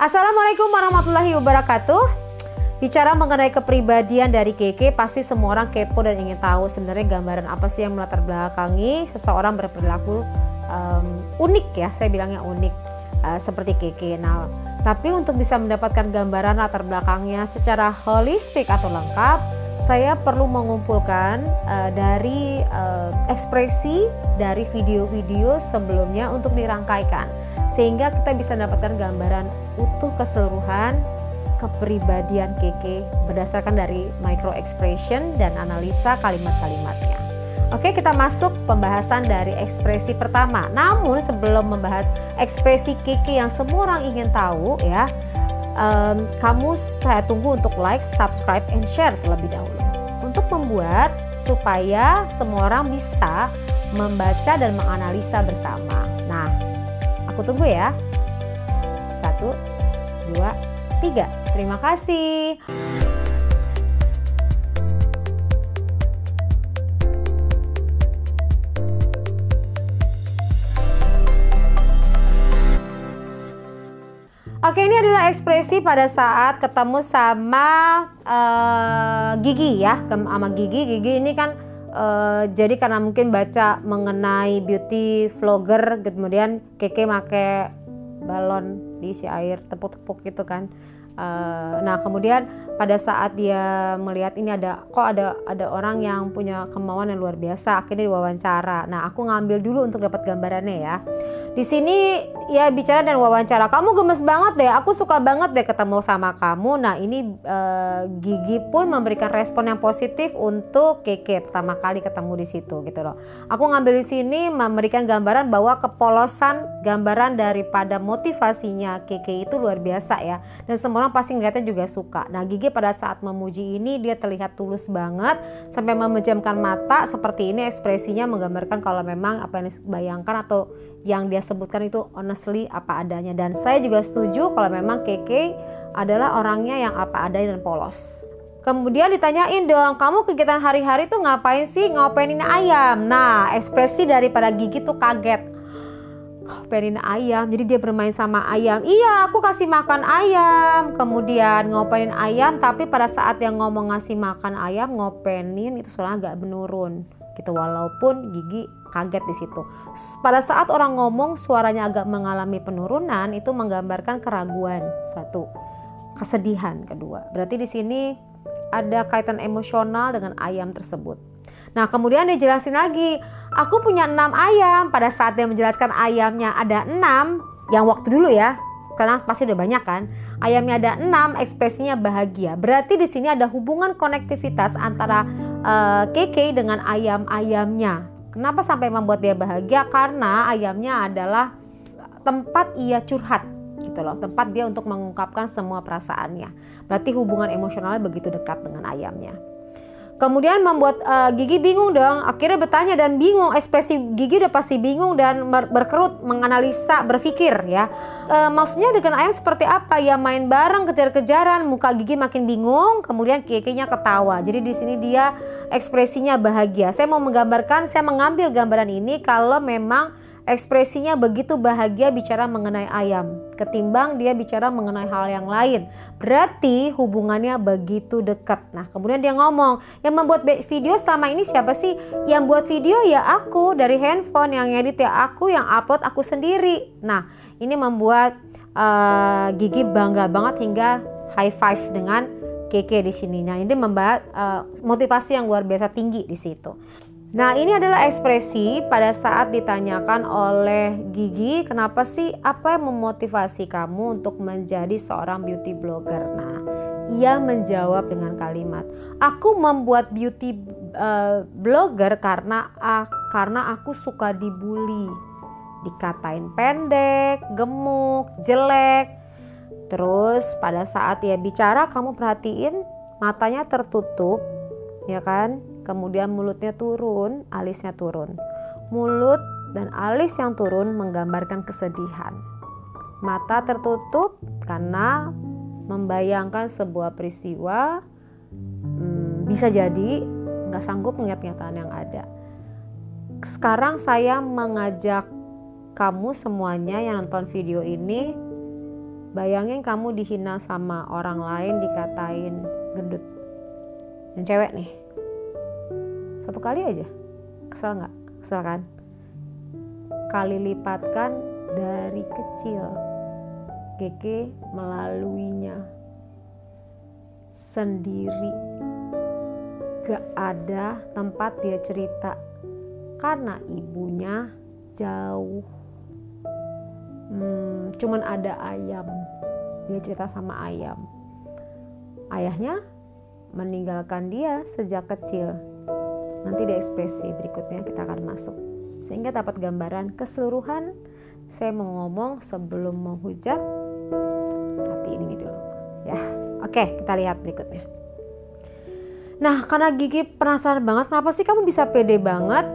Assalamualaikum warahmatullahi wabarakatuh. Bicara mengenai kepribadian dari Keke, pasti semua orang kepo dan ingin tahu sebenarnya gambaran apa sih yang melatar belakangi seseorang berperilaku unik ya, saya bilangnya unik seperti Keke. Nah, tapi untuk bisa mendapatkan gambaran latar belakangnya secara holistik atau lengkap, saya perlu mengumpulkan dari ekspresi dari video-video sebelumnya untuk dirangkaikan, sehingga kita bisa mendapatkan gambaran utuh keseluruhan kepribadian Keke berdasarkan dari micro expression dan analisa kalimat-kalimatnya. Oke, kita masuk pembahasan dari ekspresi pertama. Namun sebelum membahas ekspresi Keke yang semua orang ingin tahu ya, saya tunggu untuk like, subscribe, and share terlebih dahulu untuk membuat supaya semua orang bisa membaca dan menganalisa bersama. Nah, aku tunggu ya. 1, 2, 3. Terima kasih. Oke, ini adalah ekspresi pada saat ketemu sama Gigi ya, sama Gigi. Gigi ini kan jadi karena mungkin baca mengenai beauty vlogger, kemudian Keke make balon diisi air, tepuk-tepuk gitu kan. Nah, kemudian pada saat dia melihat ini ada orang yang punya kemauan yang luar biasa, akhirnya diwawancara. Nah, aku ngambil dulu untuk dapat gambarannya ya. Di sini ya bicara dan wawancara, kamu gemes banget deh, aku suka banget deh ketemu sama kamu. Nah, ini Gigi pun memberikan respon yang positif untuk Keke pertama kali ketemu di situ gitu loh. Aku ngambil di sini memberikan gambaran bahwa kepolosan gambaran daripada motivasinya Keke itu luar biasa ya, dan semua orang pasti ngeliatnya juga suka. Nah, Gigi pada saat memuji ini dia terlihat tulus banget sampai memejamkan mata seperti ini, ekspresinya menggambarkan kalau memang apa yang dibayangkan atau yang dia sebutkan itu honestly apa adanya. Dan saya juga setuju kalau memang Keke adalah orangnya yang apa adanya dan polos. Kemudian ditanyain dong, kamu kegiatan hari-hari tuh ngapain sih? Ngopenin ayam. Nah, ekspresi daripada Gigi tuh kaget. Ngopenin ayam, jadi dia bermain sama ayam. Iya, aku kasih makan ayam. Kemudian ngopenin ayam, tapi pada saat yang ngomong ngasih makan ayam, ngopenin itu suaranya agak menurun gitu, walaupun Gigi kaget di situ. Pada saat orang ngomong suaranya agak mengalami penurunan, itu menggambarkan keraguan satu, kesedihan kedua. Berarti di sini ada kaitan emosional dengan ayam tersebut. Nah, kemudian dia jelasin lagi, aku punya 6 ayam. Pada saat dia menjelaskan ayamnya ada 6, yang waktu dulu ya, sekarang pasti udah banyak kan. Ayamnya ada 6, ekspresinya bahagia. Berarti di sini ada hubungan konektivitas antara Keke dengan ayam-ayamnya. Kenapa sampai membuat dia bahagia? Karena ayamnya adalah tempat ia curhat gitu loh, tempat dia untuk mengungkapkan semua perasaannya. Berarti hubungan emosionalnya begitu dekat dengan ayamnya. Kemudian membuat Gigi bingung dong, akhirnya bertanya dan bingung, ekspresi Gigi udah pasti bingung dan berkerut, menganalisa, berpikir ya. Maksudnya dengan ayam seperti apa ya, main bareng, kejar-kejaran. Muka Gigi makin bingung, kemudian Keke-nya ketawa. Jadi di sini dia ekspresinya bahagia. Saya mau menggambarkan, saya mengambil gambaran ini kalau memang ekspresinya begitu bahagia bicara mengenai ayam ketimbang dia bicara mengenai hal yang lain. Berarti hubungannya begitu dekat. Nah, kemudian dia ngomong, yang membuat video selama ini siapa sih? Yang buat video ya aku, dari handphone, yang edit ya aku, yang upload aku sendiri. Nah, ini membuat Gigi bangga banget hingga high five dengan Keke di sini. Nah, ini membahas motivasi yang luar biasa tinggi di situ. Nah, ini adalah ekspresi pada saat ditanyakan oleh Gigi, kenapa sih, apa yang memotivasi kamu untuk menjadi seorang beauty blogger? Nah, ia menjawab dengan kalimat, aku membuat beauty blogger karena aku suka dibully, dikatain pendek, gemuk, jelek. Terus pada saat ia bicara, kamu perhatiin matanya tertutup, ya kan? Kemudian mulutnya turun, alisnya turun. Mulut dan alis yang turun menggambarkan kesedihan. Mata tertutup karena membayangkan sebuah peristiwa, bisa jadi nggak sanggup melihat kenyataan yang ada. Sekarang saya mengajak kamu semuanya yang nonton video ini Bayangin kamu dihina sama orang lain, dikatain gendut. Yang cewek nih. Satu kali aja. Kesel gak? Kesel kan? Kali lipatkan dari kecil. Keke melaluinya sendiri. Gak ada tempat dia cerita karena ibunya jauh. Cuman ada ayam. Dia cerita sama ayam. Ayahnya meninggalkan dia sejak kecil. Nanti di ekspresi berikutnya kita akan masuk. Sehingga dapat gambaran keseluruhan. Saya mau ngomong sebelum menghujat. Perhatiin ini dulu. Ya, oke, kita lihat berikutnya. Nah, karena Gigi penasaran banget, kenapa sih kamu bisa pede banget?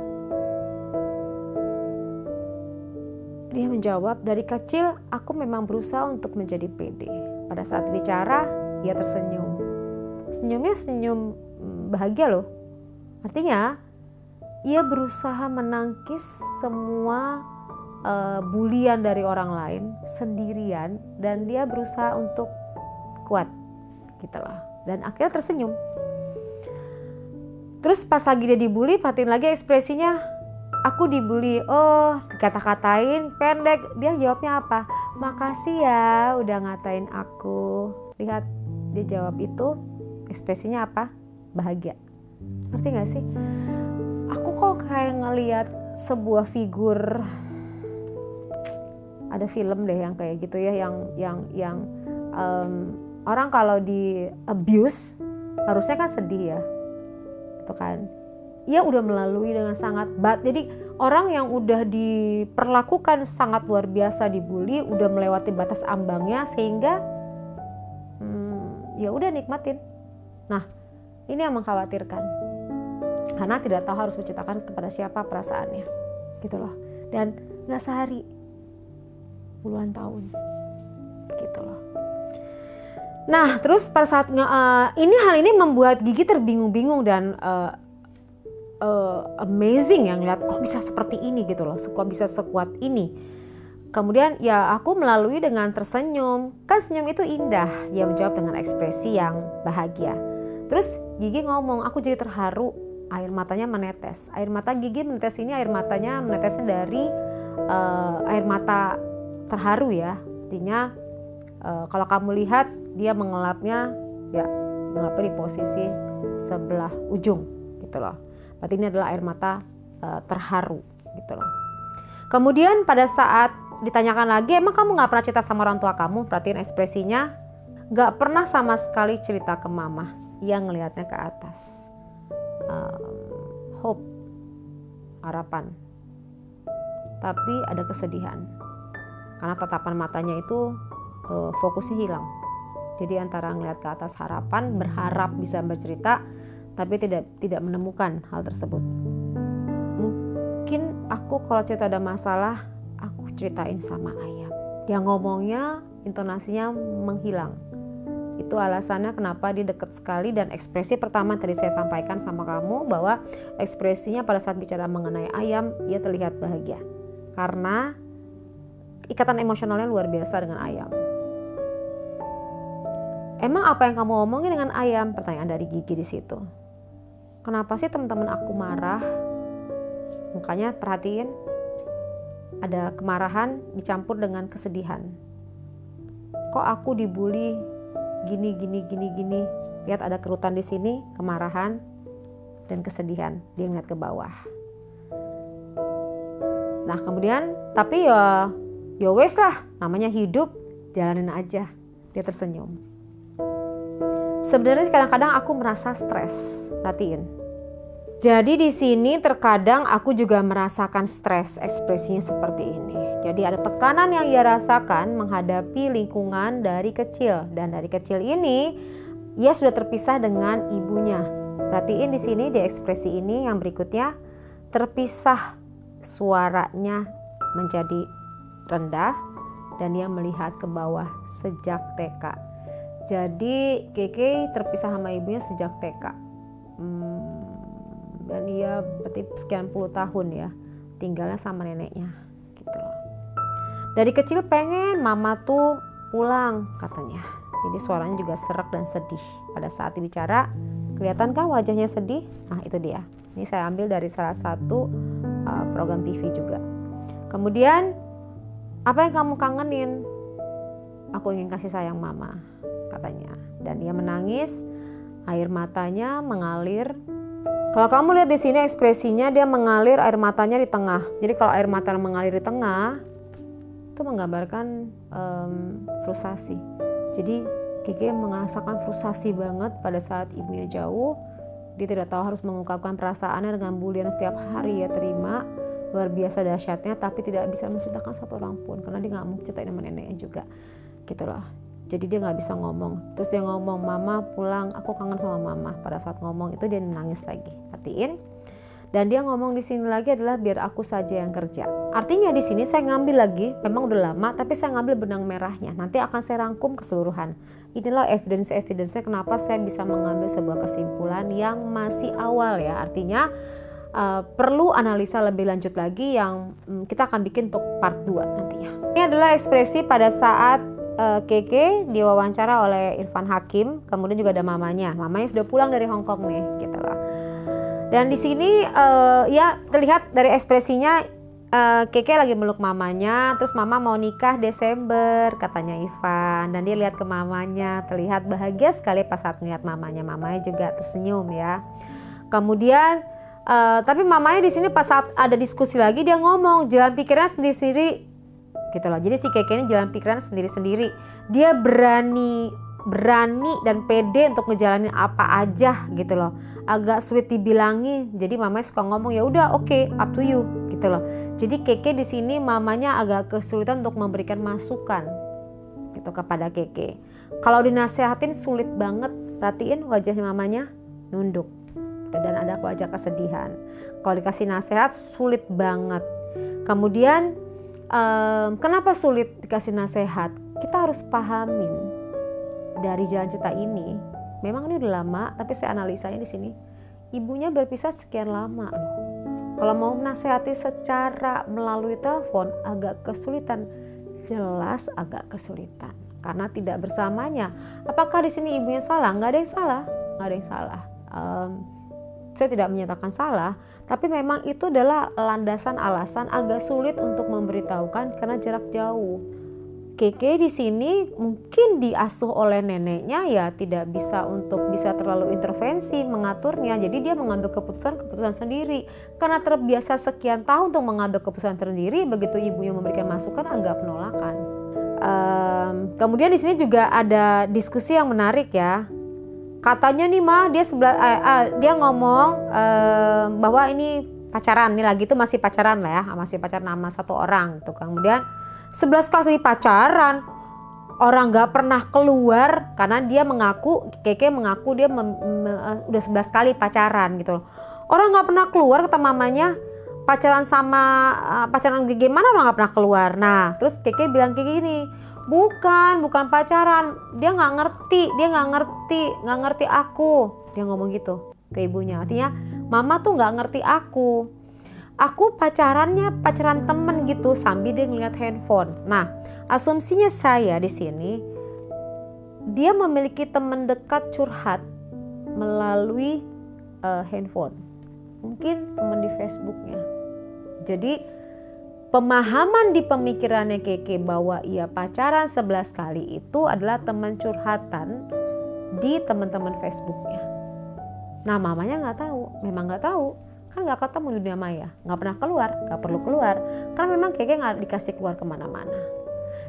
Dia menjawab, dari kecil aku memang berusaha untuk menjadi pede. Pada saat bicara, dia tersenyum. Senyumnya senyum bahagia loh. Artinya, ia berusaha menangkis semua bulian dari orang lain sendirian. Dan dia berusaha untuk kuat. Gitu loh. Dan akhirnya tersenyum. Terus pas lagi dia dibully, perhatiin lagi ekspresinya. Aku dibully, oh dikata-katain, pendek. Dia jawabnya apa? Makasih ya udah ngatain aku. Lihat, dia jawab itu, ekspresinya apa? Bahagia. Ngerti gak sih? Aku kok kayak ngelihat sebuah figur, ada film deh yang kayak gitu ya, yang orang kalau di abuse harusnya kan sedih ya, itu kan. Ia udah melalui dengan sangat jadi orang yang udah diperlakukan sangat luar biasa, dibully, udah melewati batas ambangnya, sehingga ya udah nikmatin. Nah, ini yang mengkhawatirkan, karena tidak tahu harus menceritakan kepada siapa perasaannya, gitu loh. Dan nggak sehari, puluhan tahun, gitu loh. Nah, terus pada saat hal ini membuat Gigi terbingung-bingung dan amazing ya, ngeliat kok bisa seperti ini gitu loh, kok bisa sekuat ini. Kemudian ya aku melalui dengan tersenyum, kan senyum itu indah. Dia menjawab dengan ekspresi yang bahagia. Terus Gigi ngomong, aku jadi terharu, air matanya menetes. Air mata Gigi menetes ini, air matanya menetesnya dari air mata terharu ya. Artinya kalau kamu lihat dia mengelapnya ya, mengelapnya di posisi sebelah ujung gitu loh. Berarti ini adalah air mata terharu gitu loh. Kemudian pada saat ditanyakan lagi, emang kamu gak pernah cerita sama orang tua kamu? Perhatiin ekspresinya, gak pernah sama sekali cerita ke mama. Ia ngelihatnya ke atas. Hope, harapan. Tapi ada kesedihan. Karena tatapan matanya itu fokusnya hilang. Jadi antara ngelihat ke atas harapan, berharap bisa bercerita, tapi tidak menemukan hal tersebut. Mungkin aku kalau cerita ada masalah, aku ceritain sama ayam. Dia ngomongnya, intonasinya menghilang. Itu alasannya kenapa dia dekat sekali. Dan ekspresi pertama tadi saya sampaikan sama kamu, bahwa ekspresinya pada saat bicara mengenai ayam, ia terlihat bahagia. Karena ikatan emosionalnya luar biasa dengan ayam. Emang apa yang kamu omongin dengan ayam? Pertanyaan dari Gigi di situ. Kenapa sih teman-teman aku marah? Mukanya perhatiin, ada kemarahan dicampur dengan kesedihan. Kok aku dibully gini. Lihat ada kerutan di sini, kemarahan dan kesedihan. Dia ngeliat ke bawah. Nah kemudian, tapi ya wes lah, namanya hidup, jalanin aja. Dia tersenyum. Sebenarnya kadang-kadang aku merasa stres, perhatiin. Jadi di sini terkadang aku juga merasakan stres, ekspresinya seperti ini. Jadi ada tekanan yang ia rasakan menghadapi lingkungan dari kecil, dan dari kecil ini ia sudah terpisah dengan ibunya. Perhatiin di sini di ekspresi ini yang berikutnya, terpisah, suaranya menjadi rendah dan ia melihat ke bawah sejak TK. Jadi Keke terpisah sama ibunya sejak TK. Dan ia berarti sekian puluh tahun ya tinggalnya sama neneknya gitu loh. Dari kecil pengen mama tuh pulang katanya. Jadi suaranya juga serak dan sedih. Pada saat dibicara, kelihatan kan wajahnya sedih? Nah itu dia. Ini saya ambil dari salah satu program TV juga. Kemudian, apa yang kamu kangenin? Aku ingin kasih sayang mama, katanya. Dan dia menangis, air matanya mengalir. Kalau kamu lihat di sini ekspresinya, dia mengalir, air matanya di tengah. Jadi kalau air mata mengalir di tengah, itu menggambarkan frustasi. Jadi Keke merasakan frustasi banget pada saat ibunya jauh. Dia tidak tahu harus mengungkapkan perasaannya dengan bulian setiap hari ya terima. Luar biasa dahsyatnya, tapi tidak bisa menceritakan satu orang pun karena dia nggak mau ceritain sama neneknya juga gitu loh. Jadi dia nggak bisa ngomong. Terus dia ngomong, mama pulang, aku kangen sama mama. Pada saat ngomong itu dia nangis lagi. Perhatiin. Dan dia ngomong di sini lagi adalah biar aku saja yang kerja. Artinya di sini saya ngambil lagi, memang udah lama, tapi saya ngambil benang merahnya. Nanti akan saya rangkum keseluruhan. Inilah evidence-nya kenapa saya bisa mengambil sebuah kesimpulan yang masih awal ya. Artinya perlu analisa lebih lanjut lagi yang kita akan bikin untuk part 2 nantinya. Ini adalah ekspresi pada saat Keke diwawancara oleh Irfan Hakim, kemudian juga ada mamanya. Mamanya sudah pulang dari Hong Kong nih, gitu lah. Dan di sini ya terlihat dari ekspresinya Keke lagi meluk mamanya, terus mama mau nikah Desember katanya Ivan, dan dia lihat ke mamanya, terlihat bahagia sekali pas saat melihat mamanya. Mamanya juga tersenyum ya. Kemudian tapi mamanya di sini pas saat ada diskusi lagi dia ngomong jalan pikiran sendiri-sendiri gitu loh. Jadi si Keke ini jalan pikiran sendiri-sendiri. Dia berani dan pede untuk ngejalanin apa aja gitu loh. Agak sulit dibilangi. Jadi mamanya suka ngomong ya udah oke, up to you gitu loh. Jadi Keke di sini mamanya agak kesulitan untuk memberikan masukan gitu kepada Keke. Kalau dinasehatin sulit banget. Perhatiin wajahnya mamanya nunduk. Dan ada wajah kesedihan. Kalau dikasih nasihat sulit banget. Kemudian kenapa sulit dikasih nasihat? Kita harus pahamin dari jalan cerita ini. Memang ini udah lama, tapi saya analisanya di sini. Ibunya berpisah sekian lama loh. Kalau mau menasehati secara melalui telepon agak kesulitan. Jelas agak kesulitan karena tidak bersamanya. Apakah di sini ibunya salah? Nggak ada yang salah, nggak ada yang salah. Saya tidak menyatakan salah, tapi memang itu adalah landasan alasan agak sulit untuk memberitahukan karena jarak jauh. Keke di sini mungkin diasuh oleh neneknya ya tidak bisa terlalu intervensi mengaturnya. Jadi dia mengambil keputusan sendiri karena terbiasa sekian tahun untuk mengambil keputusan sendiri. Begitu ibunya memberikan masukan agak penolakan. Kemudian di sini juga ada diskusi yang menarik ya. Katanya nih mah dia ngomong bahwa ini pacaran nih lagi tuh masih pacaran lah ya, masih pacaran sama satu orang gitu. Kemudian 11 kali pacaran orang nggak pernah keluar karena dia mengaku Keke mengaku dia udah 11 kali pacaran gitu. Orang nggak pernah keluar kata mamanya pacaran gimana orang nggak pernah keluar. Nah terus Keke bilang kayak gini. Bukan pacaran, dia nggak ngerti aku, dia ngomong gitu ke ibunya. Artinya mama tuh nggak ngerti aku pacaran temen gitu sambil dia ngeliat handphone. Nah asumsinya saya di sini dia memiliki teman dekat curhat melalui handphone, mungkin teman di Facebooknya. Jadi pemahaman di pemikirannya Keke bahwa ia pacaran 11 kali itu adalah teman curhatan di teman-teman Facebooknya. Nah mamanya nggak tahu, memang nggak tahu, kan nggak ketemu di dunia maya, nggak pernah keluar, nggak perlu keluar, karena memang Keke nggak dikasih keluar kemana-mana.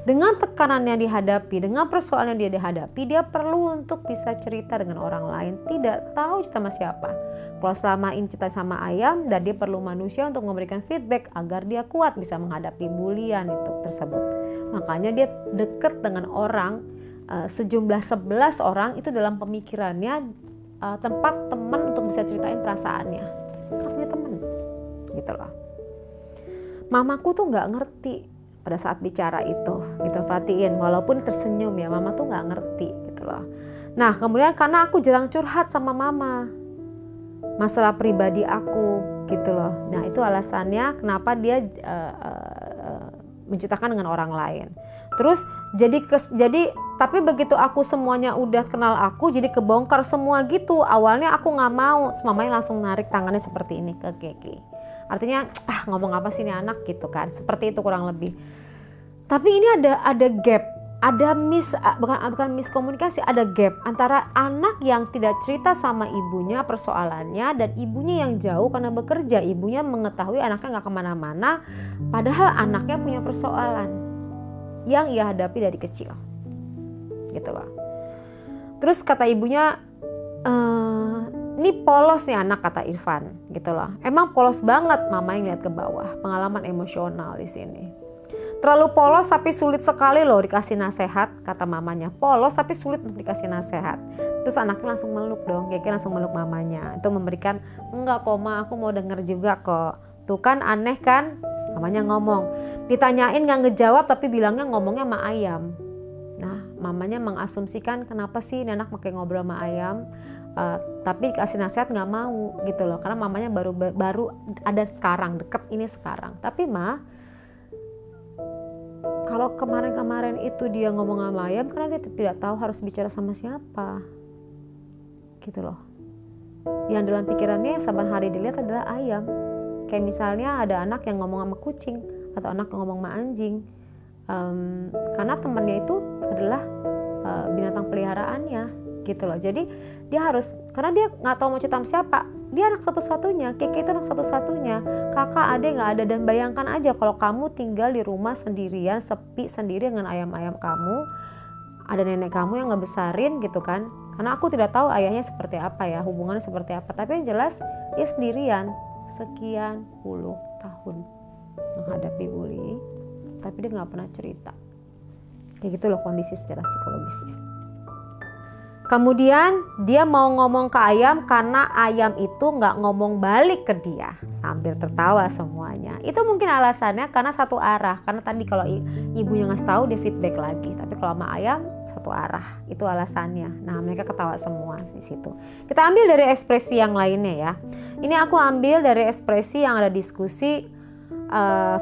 Dengan tekanan yang dihadapi, dengan persoalan yang dia dihadapi, dia perlu untuk bisa cerita dengan orang lain, tidak tahu cerita sama siapa. Kalau selama ini cerita sama ayam, dan dia perlu manusia untuk memberikan feedback agar dia kuat bisa menghadapi bulian itu tersebut. Makanya dia dekat dengan orang, sejumlah 11 orang itu dalam pemikirannya tempat teman untuk bisa ceritain perasaannya. Kan punya teman, gitu loh. Mamaku tuh nggak ngerti pada saat bicara itu, gitu. Perhatiin, walaupun tersenyum ya, mama tuh nggak ngerti, gitu loh. Nah kemudian karena aku jarang curhat sama mama, masalah pribadi aku gitu loh. Nah itu alasannya kenapa dia menceritakan dengan orang lain. Terus jadi tapi begitu aku semuanya udah kenal aku, jadi kebongkar semua gitu. Awalnya aku nggak mau, terus mamanya langsung narik tangannya seperti ini ke Keke. Artinya ngomong apa sih ini anak gitu kan, seperti itu kurang lebih. Tapi ini ada gap, ada bukan miskomunikasi, ada gap antara anak yang tidak cerita sama ibunya persoalannya dan ibunya yang jauh karena bekerja. Ibunya mengetahui anaknya nggak kemana-mana, padahal anaknya punya persoalan yang ia hadapi dari kecil, gitu loh. Terus kata ibunya, ini polos nih anak, kata Irfan, gitu loh. Emang polos banget, mama yang lihat ke bawah, pengalaman emosional di sini. Terlalu polos tapi sulit sekali loh dikasih nasihat, kata mamanya. Polos tapi sulit untuk dikasih nasihat. Terus anaknya langsung meluk dong, Keke langsung meluk mamanya. Itu memberikan, enggak kok ma, aku mau denger juga kok. Tuh kan aneh kan? Mamanya ngomong. Ditanyain gak ngejawab tapi bilangnya ngomongnya sama ayam. Nah mamanya mengasumsikan kenapa sih ini anak pakai ngobrol sama ayam. Tapi dikasih nasihat gak mau gitu loh. Karena mamanya baru ada sekarang, deket ini sekarang. Tapi ma, kalau kemarin-kemarin itu dia ngomong sama ayam karena dia tidak tahu harus bicara sama siapa, gitu loh. Yang dalam pikirannya saban hari dilihat adalah ayam. Kayak misalnya ada anak yang ngomong sama kucing atau anak yang ngomong sama anjing, karena temannya itu adalah binatang peliharaannya, gitu loh. Jadi dia harus, karena dia nggak tahu mau cerita sama siapa. Dia anak satu-satunya, Keke itu anak satu-satunya, kakak adik nggak ada. Dan bayangkan aja kalau kamu tinggal di rumah sendirian, sepi sendiri dengan ayam-ayam kamu, ada nenek kamu yang ngebesarin gitu kan. Karena aku tidak tahu ayahnya seperti apa ya, hubungannya seperti apa, tapi yang jelas dia sendirian sekian puluh tahun menghadapi bullying, tapi dia nggak pernah cerita. Kayak gitu loh kondisi secara psikologisnya. Kemudian dia mau ngomong ke ayam karena ayam itu nggak ngomong balik ke dia, sambil tertawa semuanya. Itu mungkin alasannya karena satu arah. Karena tadi kalau ibunya ngasih tahu dia feedback lagi, tapi kalau sama ayam satu arah. Itu alasannya. Nah mereka ketawa semua di situ. Kita ambil dari ekspresi yang lainnya ya. Ini aku ambil dari ekspresi yang ada diskusi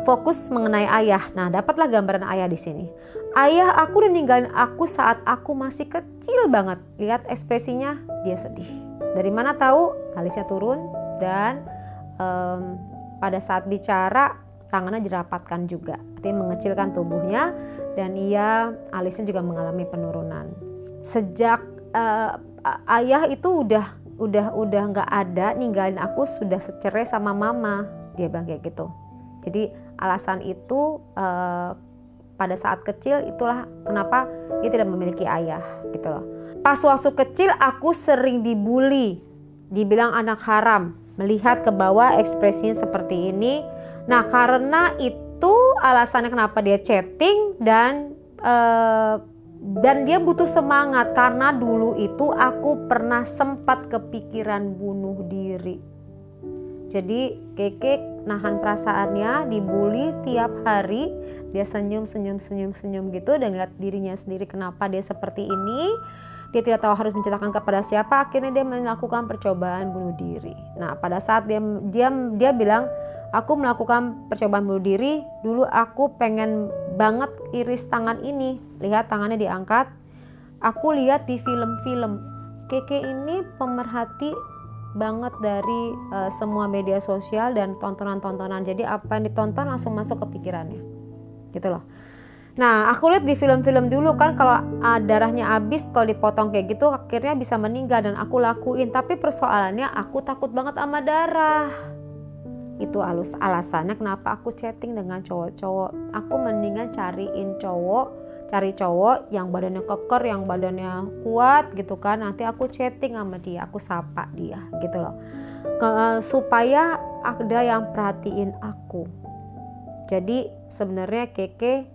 fokus mengenai ayah. Nah dapatlah gambaran ayah di sini. Ayah aku udah ninggalin aku saat aku masih kecil banget. Lihat ekspresinya, dia sedih. Dari mana tahu? Alisnya turun dan pada saat bicara tangannya dirapatkan juga. Artinya mengecilkan tubuhnya dan alisnya juga mengalami penurunan. Sejak ayah itu udah nggak ada, ninggalin aku sudah cerai sama mama. Dia bilang kayak gitu. Jadi alasan itu pada saat kecil itulah kenapa dia tidak memiliki ayah gitu loh. Pas waktu kecil aku sering dibully, dibilang anak haram. Melihat ke bawah ekspresinya seperti ini. Nah karena itu alasannya kenapa dia chatting dan dia butuh semangat karena dulu itu aku pernah sempat kepikiran bunuh diri. Jadi Keke nahan perasaannya, dibully tiap hari, dia senyum gitu dan lihat dirinya sendiri kenapa dia seperti ini. Dia tidak tahu harus menceritakan kepada siapa, akhirnya dia melakukan percobaan bunuh diri. Nah pada saat dia bilang, aku melakukan percobaan bunuh diri, dulu aku pengen banget iris tangan ini. Lihat tangannya diangkat, aku lihat di film-film. Keke ini pemerhati banget dari semua media sosial dan tontonan-tontonan. Jadi apa yang ditonton langsung masuk ke pikirannya, gitu loh. Nah aku lihat di film-film dulu kan kalau darahnya habis kalau dipotong kayak gitu akhirnya bisa meninggal dan aku lakuin. Tapi persoalannya aku takut banget sama darah. Itu alasannya kenapa aku chatting dengan cowok-cowok. Aku mendingan cari cowok yang badannya keker, yang badannya kuat gitu kan. Nanti aku chatting sama dia, aku sapa dia gitu loh. Supaya ada yang perhatiin aku. Jadi sebenarnya Keke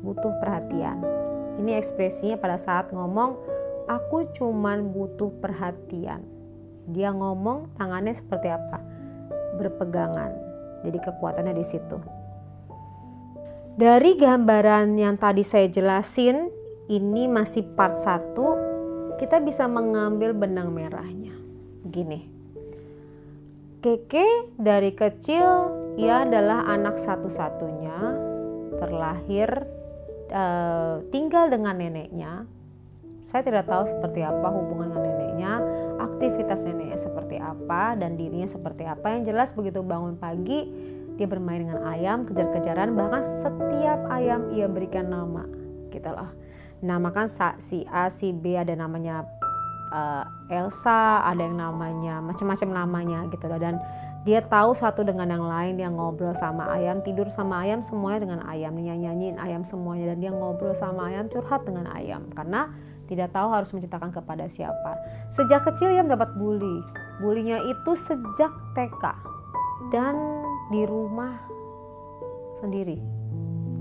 butuh perhatian. Ini ekspresinya pada saat ngomong, aku cuman butuh perhatian. Dia ngomong tangannya seperti apa? Berpegangan. Jadi kekuatannya di situ. Dari gambaran yang tadi saya jelasin, ini masih part 1, kita bisa mengambil benang merahnya. Gini, Keke dari kecil ia adalah anak satu-satunya terlahir tinggal dengan neneknya. Saya tidak tahu seperti apa hubungan dengan neneknya, aktivitas neneknya seperti apa, dan dirinya seperti apa. Yang jelas begitu bangun pagi, dia bermain dengan ayam, kejar-kejaran, bahkan setiap ayam ia berikan nama, gitu loh. Namakan si A, si B, ada namanya Elsa, ada yang namanya macam-macam namanya gitu loh. Dan dia tahu satu dengan yang lain, dia ngobrol sama ayam, tidur sama ayam, semuanya dengan ayam, dia nyanyiin ayam semuanya, dan dia ngobrol sama ayam, curhat dengan ayam, karena tidak tahu harus menceritakan kepada siapa. Sejak kecil ia mendapat bully. Bulinya itu sejak TK dan di rumah sendiri.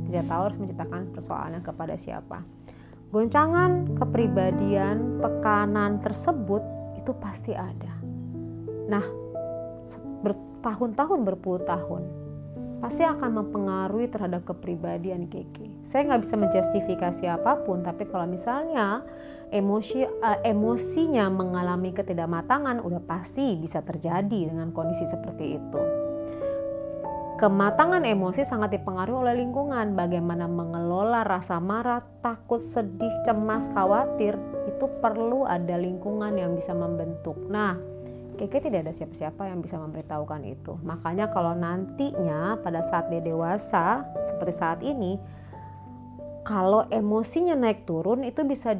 Tidak tahu harus menceritakan persoalannya kepada siapa. Goncangan kepribadian, tekanan tersebut itu pasti ada. Nah, bertahun-tahun, berpuluh tahun pasti akan mempengaruhi terhadap kepribadian Keke. Saya nggak bisa menjustifikasi apapun, tapi kalau misalnya emosinya mengalami ketidakmatangan, udah pasti bisa terjadi dengan kondisi seperti itu. Kematangan emosi sangat dipengaruhi oleh lingkungan. Bagaimana mengelola rasa marah, takut, sedih, cemas, khawatir, itu perlu ada lingkungan yang bisa membentuk. Nah, Keke tidak ada siapa-siapa yang bisa memberitahukan itu. Makanya kalau nantinya pada saat dia dewasa seperti saat ini, kalau emosinya naik turun itu bisa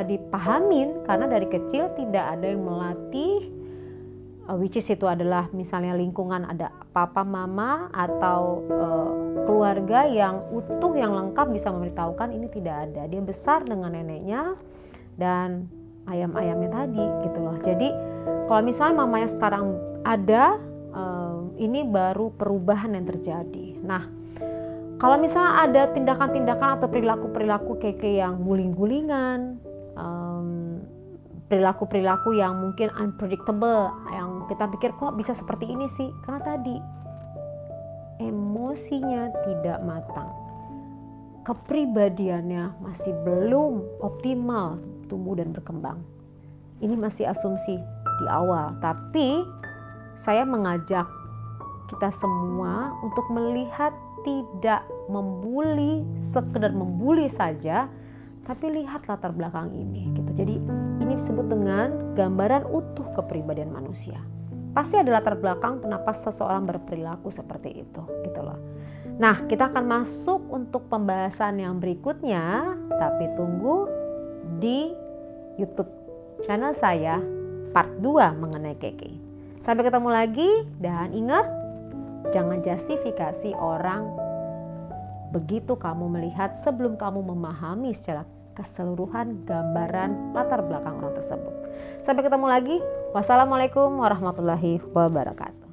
dipahamin, karena dari kecil tidak ada yang melatih, which is itu adalah misalnya lingkungan, ada papa mama atau keluarga yang utuh yang lengkap bisa memberitahukan, ini tidak ada. Dia besar dengan neneknya dan ayam-ayamnya tadi gitu loh. Jadi kalau misalnya mamanya sekarang ada, ini baru perubahan yang terjadi. Nah, kalau misalnya ada tindakan-tindakan atau perilaku-perilaku Keke yang guling-gulingan, perilaku-perilaku yang mungkin unpredictable, yang kita pikir kok bisa seperti ini sih, karena tadi emosinya tidak matang, kepribadiannya masih belum optimal tumbuh dan berkembang. Ini masih asumsi di awal, tapi saya mengajak kita semua untuk melihat, tidak membuli, sekedar membuli saja, tapi lihat latar belakang ini gitu. Jadi ini disebut dengan gambaran utuh kepribadian manusia. Pasti ada latar belakang kenapa seseorang berperilaku seperti itu gitu loh. Nah, kita akan masuk untuk pembahasan yang berikutnya, tapi tunggu di YouTube channel saya part 2 mengenai Keke. Sampai ketemu lagi, dan ingat, jangan justifikasi orang begitu kamu melihat sebelum kamu memahami secara keseluruhan gambaran latar belakang orang tersebut. Sampai ketemu lagi. Wassalamualaikum warahmatullahi wabarakatuh.